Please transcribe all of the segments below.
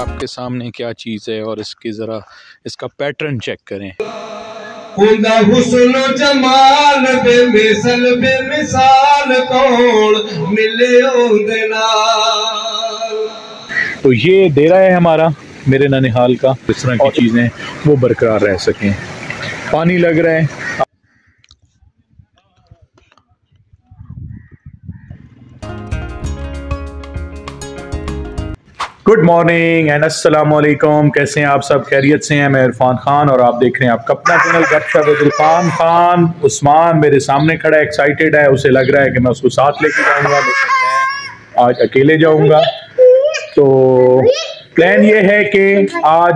आपके सामने क्या चीज़ है और इसकी ज़रा इसका पैटर्न चेक करें। हुस्न जमाल बेमिसल बेमिसाल कौन मिले ओदे नाल। तो ये डेरा है हमारा मेरे ननिहाल का। इस तरह की चीज़ें वो बरकरार रह सकें। पानी लग रहा है। गुड मॉर्निंग एंड अस्सलाम वालेकुम। कैसे हैं आप सब? खैरियत से हैं? मैं इरफान खान और आप देख रहे हैं आपका अपना चैनल गपशप विद इरफान खान। उस्मान मेरे सामने खड़ा है, एक्साइटेड है। उसे लग रहा है कि मैं उसको साथ लेके जाऊंगा, लेकिन मैं आज अकेले जाऊंगा। तो प्लान ये है कि आज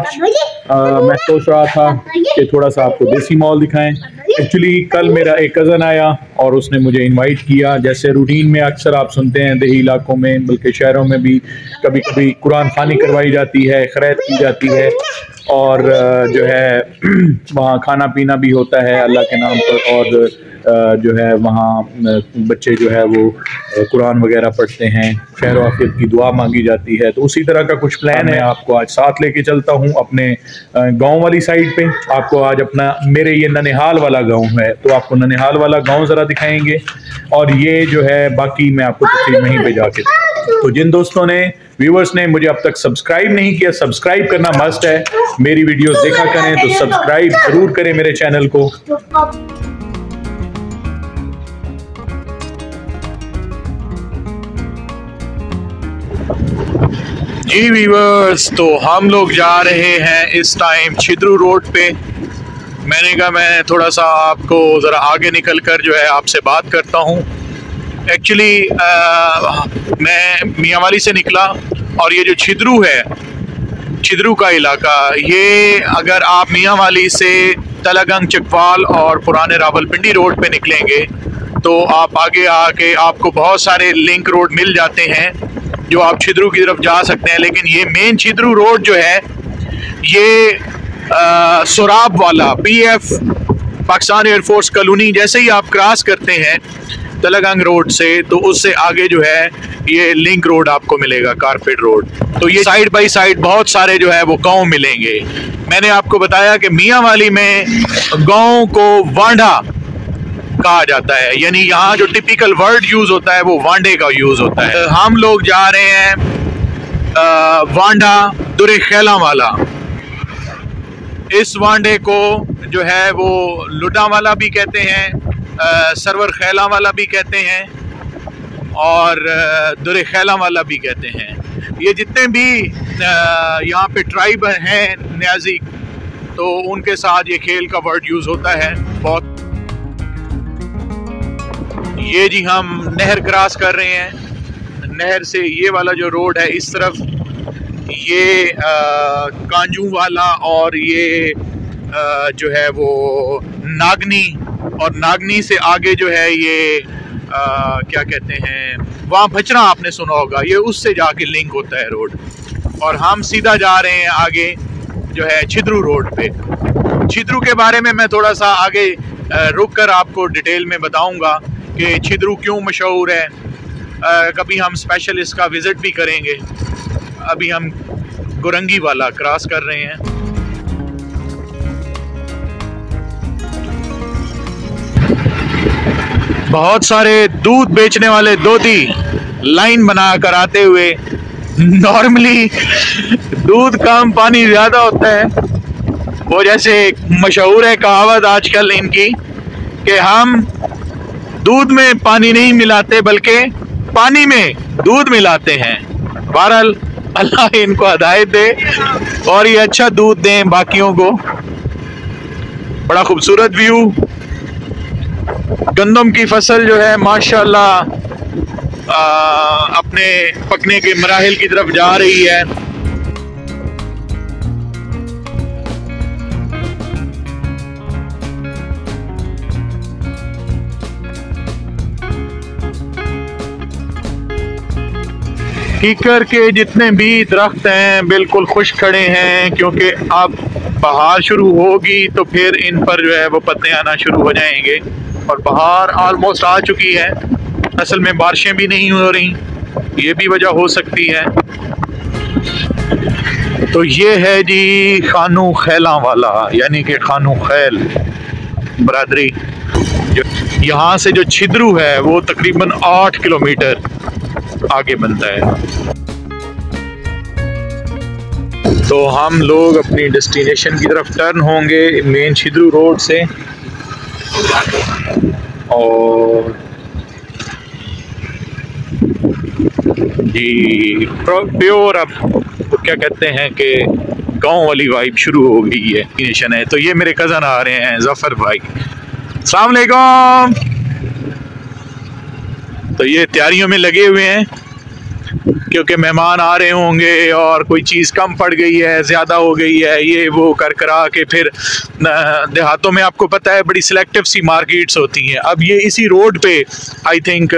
मैं सोच रहा था कि थोड़ा सा आपको देसी मॉल दिखाएं। एक्चुअली कल मेरा एक कज़न आया और उसने मुझे इनवाइट किया। जैसे रूटीन में अक्सर आप सुनते हैं देही इलाकों में, बल्कि शहरों में भी कभी कभी कुरान खानी करवाई जाती है, खैरात की जाती है और जो है वहाँ खाना पीना भी होता है अल्लाह के नाम पर। और जो है वहाँ बच्चे जो है वो कुरान वगैरह पढ़ते हैं, खैर आफियत की दुआ मांगी जाती है। तो उसी तरह का कुछ प्लान है। आपको आज साथ लेके चलता हूँ अपने गांव वाली साइड पे। आपको आज अपना मेरे ये ननिहाल वाला गांव है तो आपको ननिहाल वाला गांव ज़रा दिखाएंगे और ये जो है बाकी मैं आपको तफसील वहीं पे जाके। तो जिन दोस्तों ने व्यूअर्स ने मुझे अब तक सब्सक्राइब नहीं किया, सब्सक्राइब करना मस्ट है। मेरी वीडियोस देखा करें तो सब्सक्राइब जरूर करें मेरे चैनल को। जी व्यूअर्स, तो हम लोग जा रहे हैं इस टाइम छिद्रू रोड पे। मैंने कहा मैं थोड़ा सा आपको ज़रा आगे निकल कर जो है आपसे बात करता हूँ। एक्चुअली मैं मियांवाली से निकला और ये जो छिद्रू है, छिद्रू का इलाका, ये अगर आप मियांवाली से तलागंग चकवाल और पुराने रावलपिंडी रोड पे निकलेंगे तो आप आगे आके आपको बहुत सारे लिंक रोड मिल जाते हैं जो आप छिद्रू की तरफ जा सकते हैं। लेकिन ये मेन छिद्रू रोड जो है ये सोराब वाला PF पाकिस्तान एयरफोर्स कॉलोनी जैसे ही आप क्रॉस करते हैं तलागंग रोड से तो उससे आगे जो है ये लिंक रोड आपको मिलेगा, कारपेट रोड। तो ये साइड बाय साइड बहुत सारे जो है वो गांव मिलेंगे। मैंने आपको बताया कि मियांवाली में गांव को वांडा कहा जाता है, यानी यहाँ जो टिपिकल वर्ड यूज होता है वो वांडे का यूज होता है। हम लोग जा रहे हैं वांडा दुरे खैला वाला। इस वांडे को जो है वो लुडा वाला भी कहते हैं, सरवर खैला वाला भी कहते हैं और दुरे खैला वाला भी कहते हैं। ये जितने भी यहाँ पे ट्राइब हैं न्याजी, तो उनके साथ ये खेल का वर्ड यूज होता है बहुत। ये जी हम नहर क्रॉस कर रहे हैं। नहर से ये वाला जो रोड है इस तरफ, ये कांजू वाला और ये जो है वो नागनी, और नागनी से आगे जो है ये क्या कहते हैं, वहाँ भचरा आपने सुना होगा, ये उससे जाके लिंक होता है रोड। और हम सीधा जा रहे हैं आगे जो है छिद्रू रोड पे। छिद्रू के बारे में मैं थोड़ा सा आगे रुक कर आपको डिटेल में बताऊंगा कि छिद्रू क्यों मशहूर है। कभी हम स्पेशल इसका विज़िट भी करेंगे। अभी हम गुरंगी वाला क्रॉस कर रहे हैं। बहुत सारे दूध बेचने वाले दोधी लाइन बना कर आते हुए, नॉर्मली दूध कम पानी ज़्यादा होता है, वो जैसे मशहूर है कहावत आजकल इनकी कि हम दूध में पानी नहीं मिलाते बल्कि पानी में दूध मिलाते हैं। बहरहाल अल्लाह इनको हिदायत दे और ये अच्छा दूध दें बाकियों को। बड़ा खूबसूरत व्यू। गंदम की फसल जो है माशाल्लाह अपने पकने के मराहिल की तरफ जा रही है। कीकर के जितने भी दरख्त हैं बिल्कुल खुश खड़े हैं, क्योंकि अब बहार शुरू होगी तो फिर इन पर जो है वो पत्ते आना शुरू हो जाएंगे। और बहार ऑलमोस्ट आ चुकी है। असल में बारिशें भी नहीं हो रही, ये भी वजह हो सकती है। तो ये है जी खानू खैला वाला, यानी कि खानू खैल बरादरी। जो यहाँ से जो छिद्रू है वो तकरीबन 8 किलोमीटर आगे बनता है। तो हम लोग अपनी डेस्टिनेशन की तरफ टर्न होंगे मेन छिद्रू रोड से, और जी प्योर अब तो क्या कहते हैं कि गांव वाली वाइब शुरू हो गई है डेस्टिनेशन है। तो ये मेरे कज़न आ रहे हैं जफ़र भाई, अस्सलाम वालेकुम। तो ये तैयारियों में लगे हुए हैं क्योंकि मेहमान आ रहे होंगे और कोई चीज़ कम पड़ गई है, ज़्यादा हो गई है, ये वो कर करा के फिर देहातों में आपको पता है बड़ी सिलेक्टिव सी मार्केट्स होती हैं। अब ये इसी रोड पे आई थिंक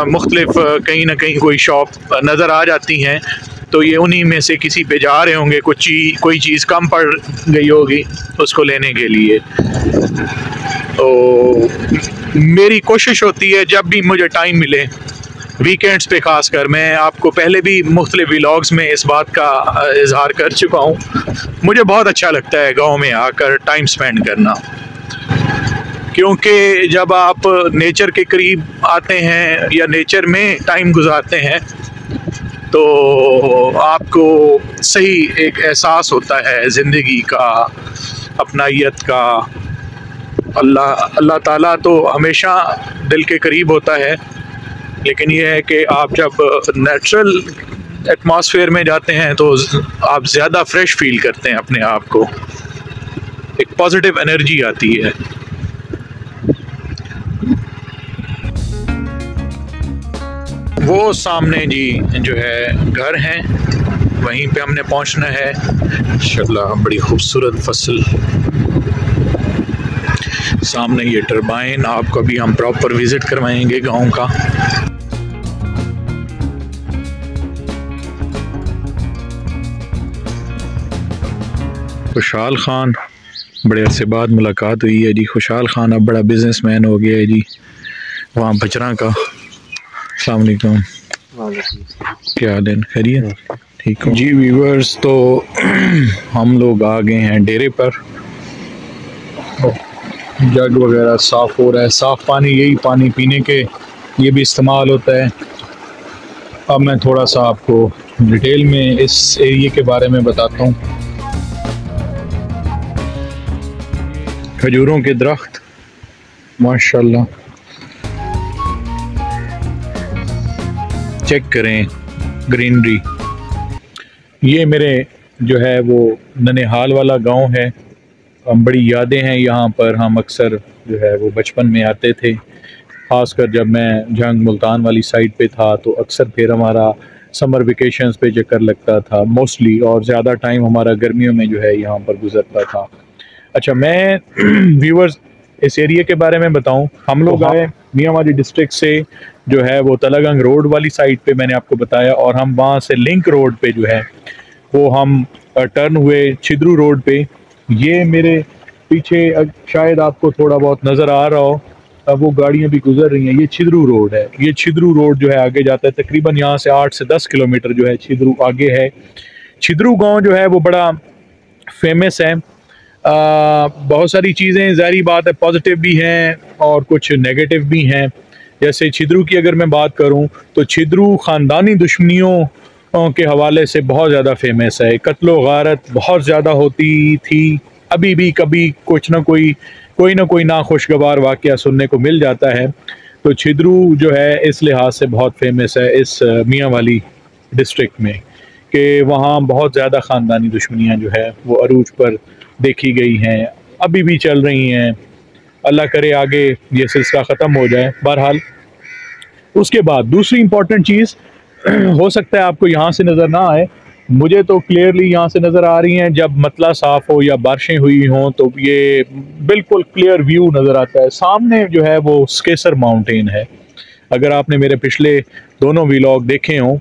मुख्तलिफ कहीं ना कहीं कोई शॉप नज़र आ जाती हैं, तो ये उन्हीं में से किसी पे जा रहे होंगे, कोई चीज़ कम पड़ गई होगी उसको लेने के लिए। तो मेरी कोशिश होती है जब भी मुझे टाइम मिले, वीकेंड्स पे खासकर, मैं आपको पहले भी मुख्तलिफ व्लॉग्स में इस बात का इजहार कर चुका हूँ, मुझे बहुत अच्छा लगता है गांव में आकर टाइम स्पेंड करना, क्योंकि जब आप नेचर के करीब आते हैं या नेचर में टाइम गुजारते हैं तो आपको सही एक एहसास होता है ज़िंदगी का, अपनाइयत का। अल्लाह ताला तो हमेशा दिल के करीब होता है, लेकिन ये है कि आप जब नेचुरल एटमॉस्फेयर में जाते हैं तो आप ज़्यादा फ्रेश फील करते हैं अपने आप को, एक पॉजिटिव एनर्जी आती है। वो सामने जी जो है घर हैं, वहीं पे हमने पहुंचना है इंशाल्लाह। बड़ी खूबसूरत फसल सामने, ये टरबाइन आपको भी हम प्रॉपर विज़िट करवाएंगे गांव का। खुशहाल खान, बड़े अरसे बाद मुलाकात हुई है जी। खुशहाल खान अब बड़ा बिजनेसमैन हो गया है जी, वहाँ बजरा का। अस्सलाम वालेकुम, क्या हाल है, खैरियत? ठीक हो जी व्यूअर्स। तो हम लोग आ गए हैं डेरे पर, जग वगैरह साफ़ हो रहा है, साफ़ पानी, यही पानी पीने के ये भी इस्तेमाल होता है। अब मैं थोड़ा सा आपको डिटेल में इस एरिया के बारे में बताता हूँ। खजूरों के दरख्त माशाल्लाह, चेक करें ग्रीनरी। ये मेरे जो है वो ननिहाल वाला गांव है, बड़ी यादें हैं यहाँ पर। हम अक्सर जो है वो बचपन में आते थे, ख़ासकर जब मैं जंग मुल्तान वाली साइड पे था तो अक्सर फिर हमारा समर वेकेशंस पे चक्कर लगता था मोस्टली, और ज़्यादा टाइम हमारा गर्मियों में जो है यहाँ पर गुजरता था। अच्छा, मैं व्यूअर्स इस एरिया के बारे में बताऊं। हम लोग आए मियांवाली डिस्ट्रिक्ट से, जो है वो तलागंग रोड वाली साइड पे मैंने आपको बताया, और हम वहाँ से लिंक रोड पे जो है वो हम टर्न हुए छिद्रू रोड पे। ये मेरे पीछे शायद आपको थोड़ा बहुत नज़र आ रहा हो, वो गाड़ियाँ भी गुजर रही हैं। ये छिद्रू रोड है, ये छिद्रू रोड जो है आगे जाता है, तकरीबन यहाँ से 8 से 10 किलोमीटर जो है छिद्रू आगे है। छिद्रू गाँव जो है वो बड़ा फेमस है। बहुत सारी चीज़ें ज़ाहिर बात है पॉजिटिव भी हैं और कुछ नेगेटिव भी हैं। जैसे छिद्रू की अगर मैं बात करूं तो छिद्रू ख़ानदानी दुश्मनियों के हवाले से बहुत ज़्यादा फेमस है। कत्लो गारत बहुत ज़्यादा होती थी, अभी भी कभी कुछ ना कोई नाखुशगवार वाक़या सुनने को मिल जाता है। तो छिद्रू जो है इस लिहाज से बहुत फेमस है इस मियांवाली डिस्ट्रिक्ट में, कि वहाँ बहुत ज़्यादा ख़ानदानी दुश्मनियाँ जो है वो अरूज पर देखी गई हैं, अभी भी चल रही हैं। अल्लाह करे आगे ये सिलसिला ख़त्म हो जाए। बहरहाल उसके बाद दूसरी इम्पॉर्टेंट चीज़ हो सकता है आपको यहाँ से नज़र ना आए, मुझे तो क्लियरली यहाँ से नज़र आ रही हैं। जब मतला साफ़ हो या बारिशें हुई हों तो ये बिल्कुल क्लियर व्यू नज़र आता है। सामने जो है वो स्केसर माउंटेन है। अगर आपने मेरे पिछले दोनों व्लॉग देखे हों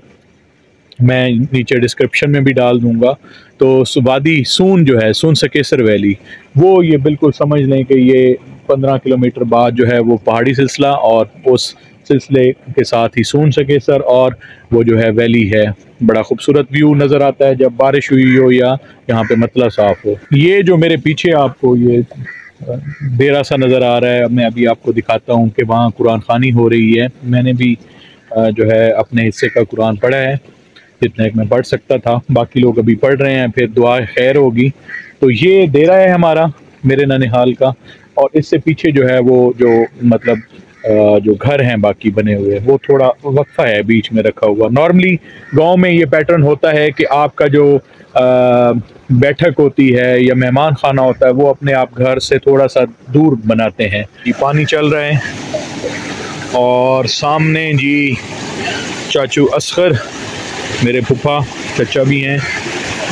मैं नीचे डिस्क्रिप्शन में भी डाल दूँगा। तो वादी सून जो है, सून सकेसर वैली, वो ये बिल्कुल समझ लें कि ये 15 किलोमीटर बाद जो है वो पहाड़ी सिलसिला, और उस सिलसिले के साथ ही सून सकेसर और वो जो है वैली है। बड़ा खूबसूरत व्यू नज़र आता है जब बारिश हुई हो या यहाँ पे मतला साफ़ हो। ये जो मेरे पीछे आपको ये डेरा सा नज़र आ रहा है, मैं अभी आपको दिखाता हूँ कि वहाँ कुरान खानी हो रही है। मैंने भी जो है अपने हिस्से का कुरान पढ़ा है, जितना एक मैं पढ़ सकता था। बाकी लोग अभी पढ़ रहे हैं, फिर दुआ खैर होगी। तो ये डेरा है हमारा, मेरे ननिहाल का, और इससे पीछे जो है वो जो मतलब जो घर हैं बाकी बने हुए, वो थोड़ा वक्फा है बीच में रखा हुआ। नॉर्मली गांव में ये पैटर्न होता है कि आपका जो बैठक होती है या मेहमान खाना होता है वो अपने आप घर से थोड़ा सा दूर बनाते हैं। ये पानी चल रहा है और सामने जी चाचू असगर, मेरे फूफा चचा भी हैं,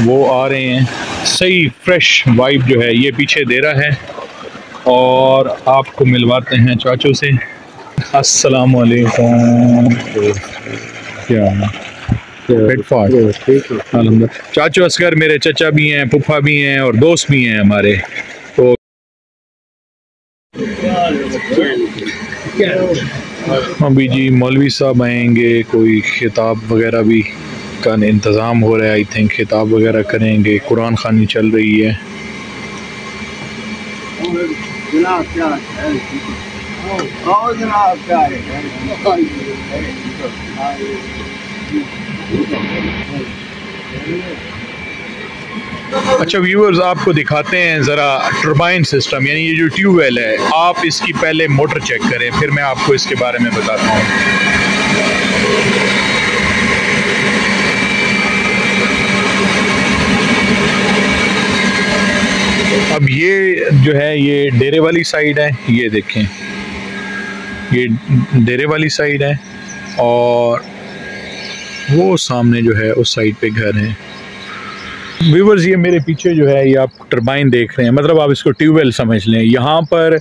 वो आ रहे हैं। सही फ्रेश वाइब जो है ये पीछे दे रहा है, और आपको मिलवाते हैं चाचू से। अस्सलाम वालेकुम। क्या चाचू असगर मेरे चचा भी हैं, फूफा भी हैं और दोस्त भी हैं हमारे। तो अभी जी मौलवी साहब आएंगे, कोई खिताब वगैरह भी का इंतज़ाम हो रहा है। आई थिंक खिताब वगैरह करेंगे, कुरान खानी चल रही है। अच्छा व्यूअर्स, आपको दिखाते हैं ज़रा टर्बाइन सिस्टम, यानी ये जो ट्यूबवेल है, आप इसकी पहले मोटर चेक करें, फिर मैं आपको इसके बारे में बताता हूँ। अब ये जो है ये डेरे वाली साइड है, ये देखें ये डेरे वाली साइड है, और वो सामने जो है उस साइड पे घर है। व्यूअर्स, ये मेरे पीछे जो है ये आप टरबाइन देख रहे हैं, मतलब आप इसको ट्यूबवेल समझ लें। यहाँ पर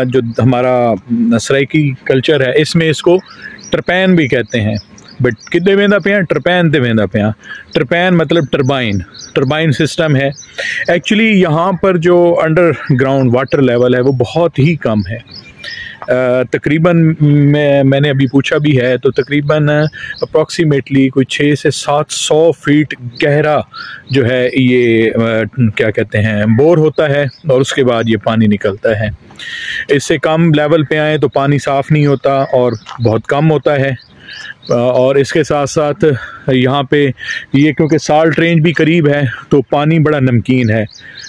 जो हमारा सराइकी कल्चर है इसमें इसको टरपैन भी कहते हैं, बट कितने वेंदा पे हैं, टरपैन ते वेंदा पे। टरपैन मतलब टरबाइन सिस्टम है। एक्चुअली यहाँ पर जो अंडरग्राउंड वाटर लेवल है वो बहुत ही कम है। तकरीबन मैंने अभी पूछा भी है तो तकरीबन अप्रॉक्सीमेटली कोई 600 से 700 फीट गहरा जो है ये क्या कहते हैं बोर होता है, और उसके बाद ये पानी निकलता है। इससे कम लेवल पे आए तो पानी साफ़ नहीं होता और बहुत कम होता है। और इसके साथ साथ यहाँ पे ये क्योंकि साल्ट रेंज भी करीब है तो पानी बड़ा नमकीन है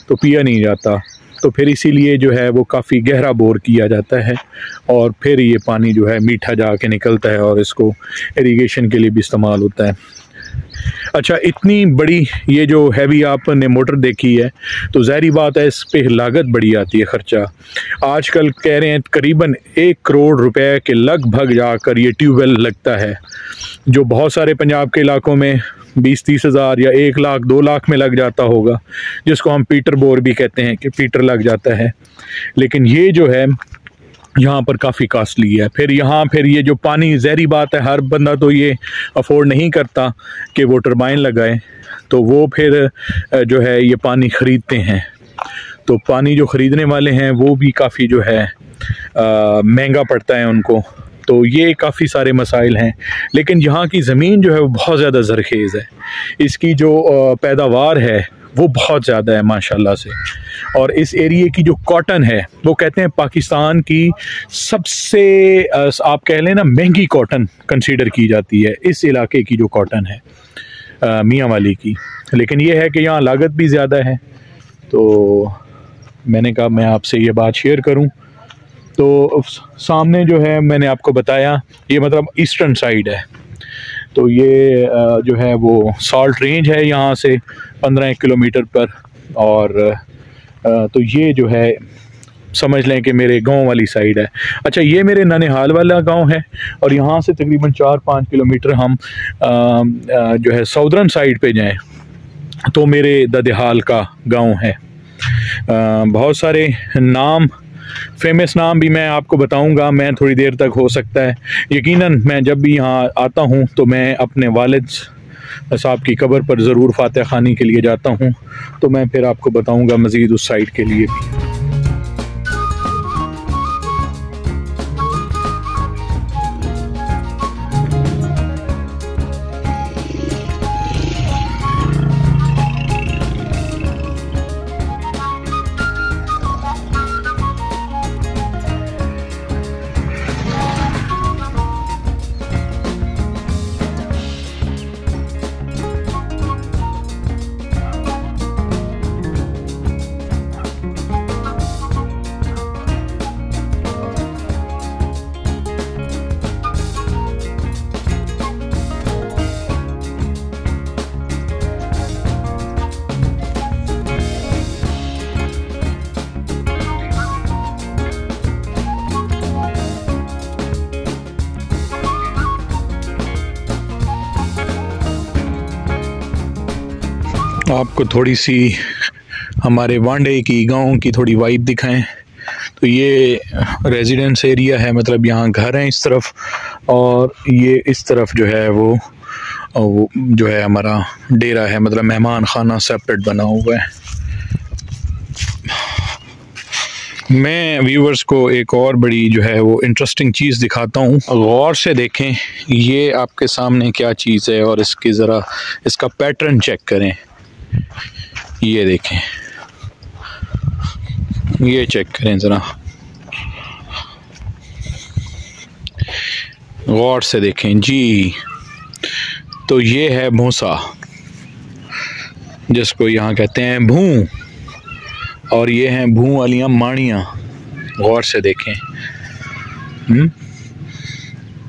तो पिया नहीं जाता, तो फिर इसीलिए जो है वो काफ़ी गहरा बोर किया जाता है और फिर ये पानी जो है मीठा जाके निकलता है और इसको इरिगेशन के लिए भी इस्तेमाल होता है। अच्छा, इतनी बड़ी ये जो हैवी आपने मोटर देखी है तो ज़ाहिरी बात है इस पे लागत बड़ी आती है, ख़र्चा। आजकल कह रहे हैं करीबन 1 करोड़ रुपए के लगभग जाकर ये ट्यूबवेल लगता है, जो बहुत सारे पंजाब के इलाकों में 20-30 हज़ार या 1 लाख 2 लाख में लग जाता होगा, जिसको हम पीटर बोर भी कहते हैं कि पीटर लग जाता है। लेकिन ये जो है यहाँ पर काफ़ी कॉस्टली है। फिर ये जो पानी, ज़ाहिरी बात है हर बंदा तो ये अफोर्ड नहीं करता कि वो टरबाइन लगाए, तो वो फिर जो है ये पानी ख़रीदते हैं। तो पानी जो ख़रीदने वाले हैं वो भी काफ़ी जो है महंगा पड़ता है उनको। तो ये काफ़ी सारे मसाइल हैं। लेकिन यहाँ की ज़मीन जो है वो बहुत ज़्यादा ज़रखेज़ है, इसकी जो पैदावार है वो बहुत ज़्यादा है माशाल्लाह से। और इस एरिए की जो कॉटन है वो कहते हैं पाकिस्तान की सबसे आप कह लें ना महंगी कॉटन कंसीडर की जाती है इस इलाके की जो कॉटन है मियाँ वाली की। लेकिन ये है कि यहाँ लागत भी ज़्यादा है, तो मैंने कहा मैं आपसे ये बात शेयर करूँ। तो सामने जो है मैंने आपको बताया ये मतलब ईस्टर्न साइड है, तो ये जो है वो साल्ट रेंज है यहाँ से 15 किलोमीटर पर। और तो ये जो है समझ लें कि मेरे गांव वाली साइड है। अच्छा, ये मेरे ननिहाल वाला गांव है और यहाँ से तकरीबन 4-5 किलोमीटर हम जो है साउदर्न साइड पे जाएं तो मेरे ददेहाल का गांव है। बहुत सारे नाम, फेमस नाम भी मैं आपको बताऊंगा मैं थोड़ी देर तक, हो सकता है। यकीनन मैं जब भी यहाँ आता हूँ तो मैं अपने वालिद बस आपकी कब्र पर ज़रूर फातिहा खानी के लिए जाता हूँ, तो मैं फिर आपको बताऊँगा मज़ीद उस साइड के लिए भी। आपको थोड़ी सी हमारे वांडे की गांव की थोड़ी वाइब दिखाएं तो ये रेजिडेंस एरिया है, मतलब यहाँ घर हैं इस तरफ, और ये इस तरफ जो है वो जो है हमारा डेरा है, मतलब मेहमान खाना सेपरेट बना हुआ है। मैं व्यूवर्स को एक और बड़ी जो है वो इंटरेस्टिंग चीज़ दिखाता हूँ, गौर से देखें ये आपके सामने क्या चीज़ है और इसकी ज़रा इसका पैटर्न चेक करें। ये देखें, ये चेक करें ज़रा, गौर से देखें जी। तो ये है भूसा, जिसको यहाँ कहते हैं भूं, और ये हैं भूं वालियाँ माड़ियाँ। गौर से देखें।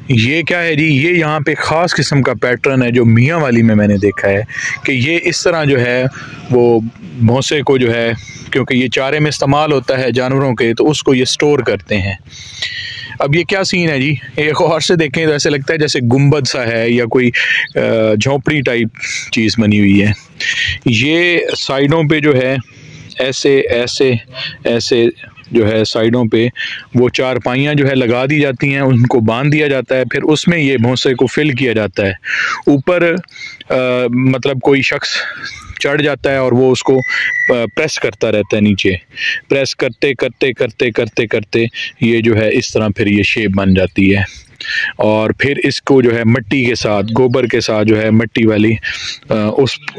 ये क्या है जी, ये यहाँ पे ख़ास किस्म का पैटर्न है जो मियाँ वाली में मैंने देखा है कि ये इस तरह जो है वो भूसे को जो है, क्योंकि ये चारे में इस्तेमाल होता है जानवरों के, तो उसको ये स्टोर करते हैं। अब ये क्या सीन है जी, एक और से देखें तो ऐसे लगता है जैसे गुंबद सा है या कोई झोंपड़ी टाइप चीज़ बनी हुई है। ये साइडों पे जो है ऐसे ऐसे ऐसे जो है साइडों पे वो चारपाइयाँ जो है लगा दी जाती हैं, उनको बांध दिया जाता है, फिर उसमें ये भूसे को फिल किया जाता है। ऊपर मतलब कोई शख्स चढ़ जाता है और वो उसको प्रेस करता रहता है, नीचे प्रेस करते करते करते करते करते ये जो है इस तरह फिर ये शेप बन जाती है। और फिर इसको जो है मिट्टी के साथ, गोबर के साथ जो है मिट्टी वाली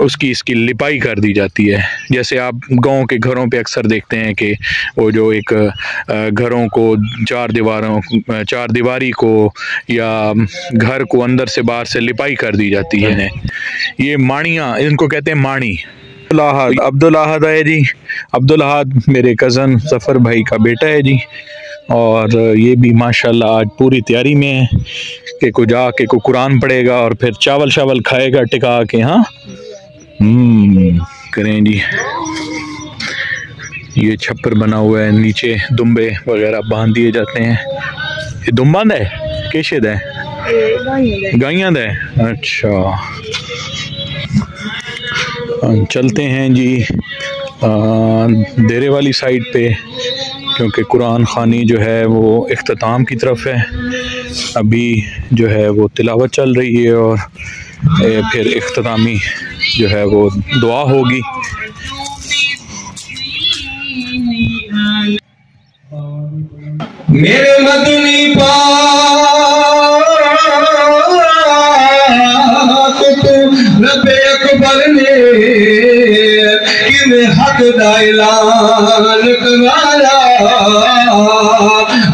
उसकी इसकी लिपाई कर दी जाती है। जैसे आप गांव के घरों पे अक्सर देखते हैं कि वो जो एक घरों को चार दीवारी को या घर को अंदर से बाहर से लिपाई कर दी जाती है। ये माड़ियाँ, इनको कहते हैं माड़ी। अब्दुल अहद है जी, अब्दुल अहद मेरे कज़न ज़फ़र भाई का बेटा है जी, और ये भी माशाल्लाह आज पूरी तैयारी में है कि को जाके को कुरान पढ़ेगा और फिर चावल शावल खाएगा टिका के। हाँ करें जी। ये छप्पर बना हुआ है, नीचे दुम्बे वगैरह बांध दिए जाते हैं। ये दुम्बांद है केशद है गाइयां है। अच्छा चलते हैं जी देरे वाली साइड पे, क्योंकि कुरान खानी जो है वो इख्तिताम की तरफ है। अभी जो है वो तिलावत चल रही है और फिर इख्तितामी जो है वो दुआ होगी। मेरे मदनी पाक रब्बे अकबर ने किन हक दा ऐलान कराया।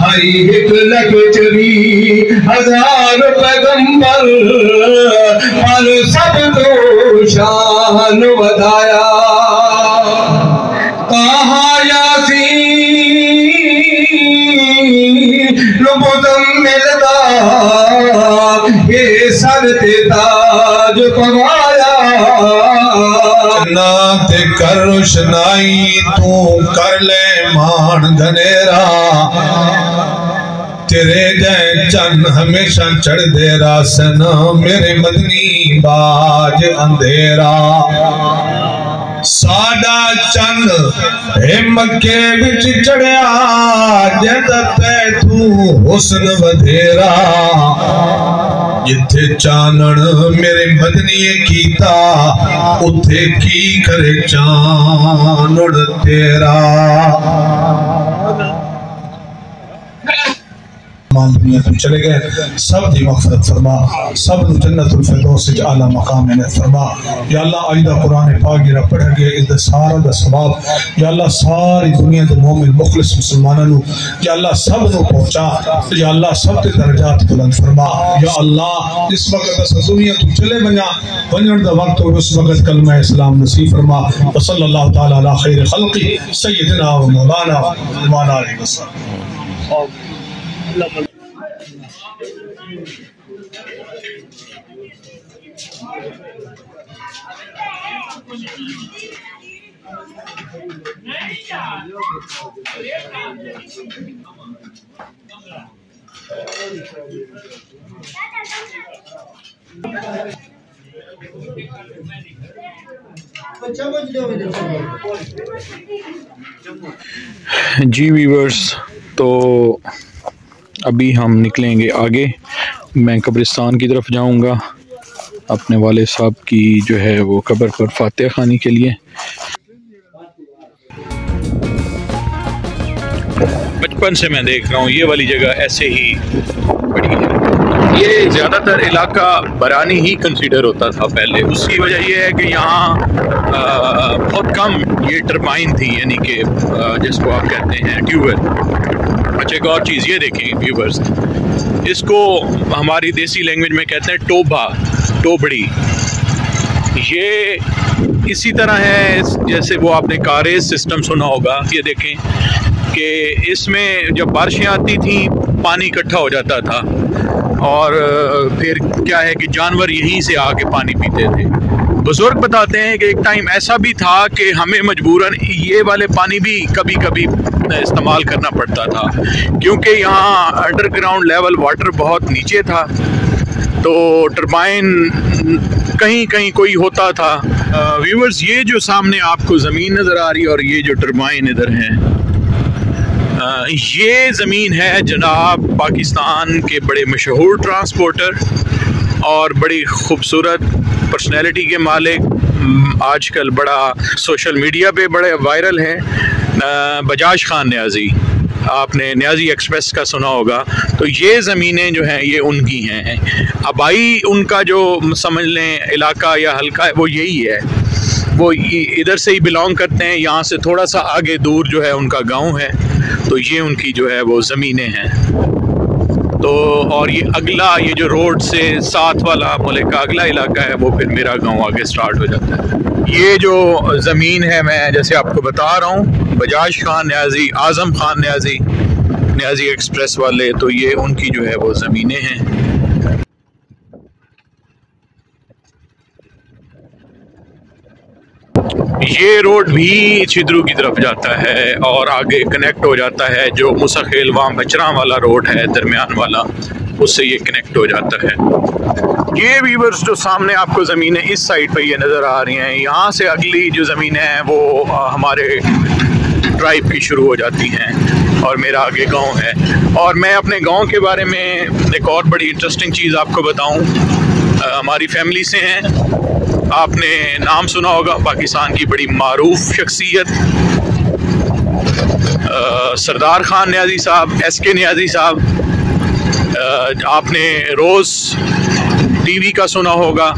आई 1,24,000 पैगंबर पर सब तो शान बताया। कहा यासीन मुज़म्मिल ये सर ते ताज पवाया। नात कर रोशनाई तू कर ले मान घनेरा, तेरे जय चन हमेशा चढ़ दे रासन, मेरे मदनी बाज अंधेरा। साडा चंद मक्के विच चढ़िया जदा तैथू हुस्न वधेरा जिथे चानण मेरे मदनी कीता उथे की करे चानण तेरा। दुनिया तो चले गए, सब दी मग़फ़िरत फरमा, सब नु जन्नतुल फिरदौस विच आला मकाम ने फरमा। या अल्लाह अज दा कुरान पाक जेड़ा पढ़ गए इस सारा दा सवाब या अल्लाह सारी दुनिया दे मोमिन मुखलिस मुसलमानां नु या अल्लाह सब नु पहुंचा, या अल्लाह सब दे दर्जात बुलंद फरमा। या अल्लाह इस वक्त अस दुनिया तो चले वना वनण दा वक्त हो, उस वक्त कलमा इस्लाम नसीब फरमा। व सल्लल्लाहु तआला अला खैर खल्क़ि सय्यदना व मौलाना मौलाना अलैहि वसल्लम। जी व्यूअर्स, तो अभी हम निकलेंगे आगे। मैं कब्रिस्तान की तरफ जाऊंगा अपने वाले साहब की जो है वो कब्र पर फातिहा खानी के लिए। बचपन से मैं देख रहा हूँ ये वाली जगह ऐसे ही पड़ी है। ये ज़्यादातर इलाका बरानी ही कंसीडर होता था पहले। उसकी वजह ये है कि यहाँ बहुत कम ये टरबाइन थी, यानी कि जिसको आप कहते हैं ट्यूबवेल। अच्छा, एक और चीज़ ये देखें व्यूवर्स, इसको हमारी देसी लैंग्वेज में कहते हैं टोबा, टोबड़ी। ये इसी तरह है जैसे वो आपने कारेज सिस्टम सुना होगा। ये देखें कि इसमें जब बारिशें आती थी पानी इकट्ठा हो जाता था और फिर क्या है कि जानवर यहीं से आके पानी पीते थे। बुजुर्ग बताते हैं कि एक टाइम ऐसा भी था कि हमें मजबूरन ये वाले पानी भी कभी कभी इस्तेमाल करना पड़ता था, क्योंकि यहाँ अंडरग्राउंड लेवल वाटर बहुत नीचे था, तो टरबाइन कहीं कहीं कोई होता था। व्यूअर्स, ये जो सामने आपको ज़मीन नज़र आ रही है और ये जो टरबाइन इधर है, ये ज़मीन है जनाब पाकिस्तान के बड़े मशहूर ट्रांसपोर्टर और बड़ी खूबसूरत पर्सनैलिटी के मालिक, आजकल बड़ा सोशल मीडिया पे बड़े वायरल हैं, बजाज खान न्याजी। आपने न्याजी एक्सप्रेस का सुना होगा। तो ये ज़मीनें जो हैं ये उनकी हैं। आबाई उनका जो समझ लें इलाका या हल्का है वो यही है, वो इधर से ही बिलोंग करते हैं। यहाँ से थोड़ा सा आगे दूर जो है उनका गांव है, तो ये उनकी जो है वो ज़मीनें हैं। तो और ये अगला, ये जो रोड से साथ वाला मुल्क का अगला इलाका है वो फिर मेरा गांव आगे स्टार्ट हो जाता है। ये जो ज़मीन है मैं जैसे आपको बता रहा हूँ, बजाज खान न्याजी, आज़म खान न्याजी, न्याजी एक्सप्रेस वाले, तो ये उनकी जो है वो ज़मीनें हैं। ये रोड भी छिद्रू की तरफ जाता है और आगे कनेक्ट हो जाता है, जो मुसाखेल वहाँ बचरा वाला रोड है दरमियान वाला, उससे ये कनेक्ट हो जाता है। ये व्यूअर्स जो सामने आपको ज़मीनें इस साइड पे ये नज़र आ रही हैं, यहाँ से अगली जो ज़मीनें हैं वो हमारे ट्राइब की शुरू हो जाती हैं और मेरा आगे गांव है। और मैं अपने गांव के बारे में एक और बड़ी इंटरेस्टिंग चीज़ आपको बताऊं, हमारी फैमिली से हैं। आपने नाम सुना होगा पाकिस्तान की बड़ी मारूफ शख्सियत सरदार खान न्याजी साहब, SK न्याजी साहब। आपने रोज़ टीवी का सुना होगा।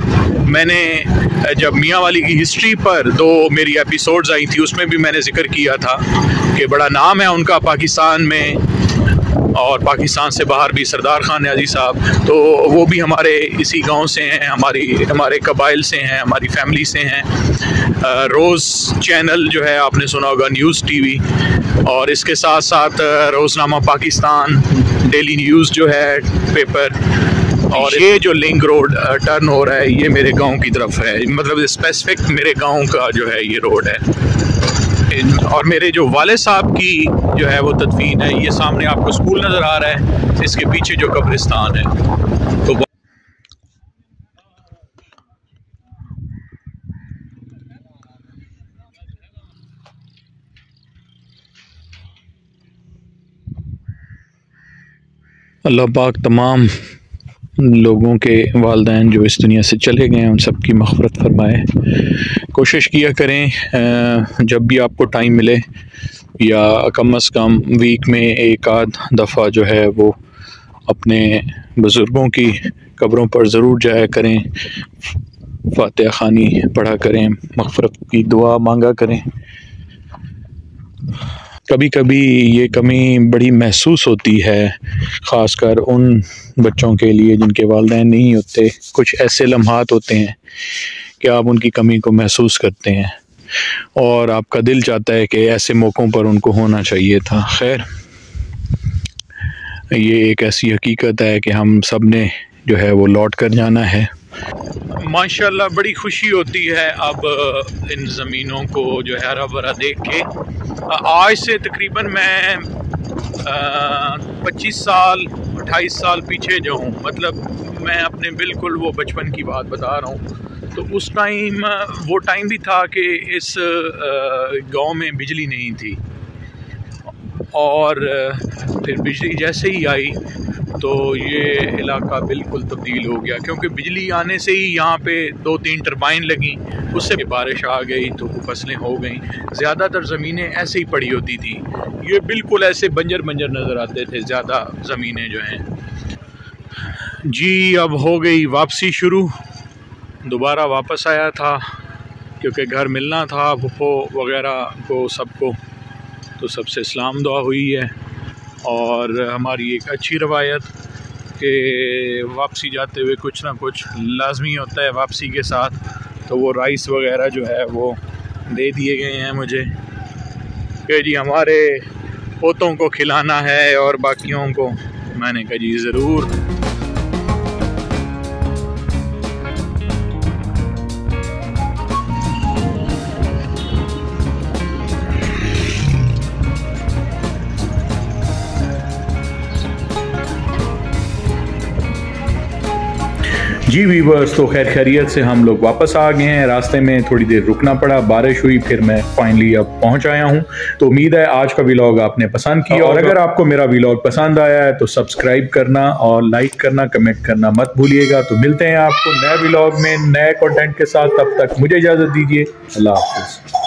मैंने जब मियाँ वाली की हिस्ट्री पर 2 मेरी एपिसोड्स आई थी, उसमें भी मैंने जिक्र किया था कि बड़ा नाम है उनका पाकिस्तान में और पाकिस्तान से बाहर भी, सरदार खान न्याजी साहब। तो वो भी हमारे इसी गांव से हैं, हमारे कबाइल से हैं, हमारी फैमिली से हैं। रोज़ चैनल जो है आपने सुना होगा, न्यूज़ टीवी, और इसके साथ साथ रोज़नामा पाकिस्तान, डेली न्यूज़ जो है पेपर। और ये जो लिंक रोड टर्न हो रहा है ये मेरे गांव की तरफ है, मतलब स्पेसिफिक मेरे गांव का जो है ये रोड है। और मेरे जो वाले साहब की जो है वो तदफीन है, ये सामने आपको स्कूल नज़र आ रहा है, इसके पीछे जो कब्रिस्तान है। तो अल्लाह पाक तमाम लोगों के वालिदैन जो इस दुनिया से चले गए हैं उन सब की मग़फ़िरत फ़रमाए। कोशिश किया करें जब भी आपको टाइम मिले या कम से कम वीक में एक आध दफ़ा जो है वो अपने बुज़ुर्गों की कब्रों पर ज़रूर जाया करें, फ़ातिहा ख़ानी पढ़ा करें, मग़फ़िरत की दुआ मांगा करें। कभी कभी ये कमी बड़ी महसूस होती है, ख़ासकर उन बच्चों के लिए जिनके वालिदैन नहीं होते। कुछ ऐसे लम्हात होते हैं कि आप उनकी कमी को महसूस करते हैं और आपका दिल चाहता है कि ऐसे मौक़ों पर उनको होना चाहिए था। खैर, ये एक ऐसी हकीकत है कि हम सब ने जो है वो लौट कर जाना है। माशाल्लाह बड़ी खुशी होती है अब इन ज़मीनों को जो है हरा भरा देख के। आज से तकरीबन मैं 25 साल 28 साल पीछे जो हूँ, मतलब मैं अपने बिल्कुल वो बचपन की बात बता रहा हूँ। तो उस टाइम वो टाइम भी था कि इस गांव में बिजली नहीं थी और फिर बिजली जैसे ही आई तो ये इलाका बिल्कुल तब्दील हो गया, क्योंकि बिजली आने से ही यहाँ पे 2-3 टरबाइन लगी, उससे बारिश आ गई तो फसलें हो गई। ज़्यादातर ज़मीनें ऐसे ही पड़ी होती थी, ये बिल्कुल ऐसे बंजर नज़र आते थे ज़्यादा ज़मीनें जो हैं जी। अब हो गई वापसी शुरू, दोबारा वापस आया था क्योंकि घर मिलना था फुफ्फो वगैरह को सबको, तो सबसे सलाम दुआ हुई है। और हमारी एक अच्छी रवायत कि वापसी जाते हुए कुछ ना कुछ लाजमी होता है वापसी के साथ, तो वो राइस वगैरह जो है वो दे दिए गए हैं मुझे कि जी हमारे पोतों को खिलाना है और बाकियों को। मैंने कहा जी ज़रूर। जी वीवर्स, तो खैर खैरियत से हम लोग वापस आ गए हैं। रास्ते में थोड़ी देर रुकना पड़ा, बारिश हुई, फिर मैं फाइनली अब पहुंच आया हूं। तो उम्मीद है आज का व्लॉग आपने पसंद किया, और अगर आपको मेरा व्लॉग पसंद आया है तो सब्सक्राइब करना और लाइक करना, कमेंट करना मत भूलिएगा। तो मिलते हैं आपको नए व्लॉग में नए कंटेंट के साथ, तब तक मुझे इजाज़त दीजिए। अल्लाह हाफ़िज़।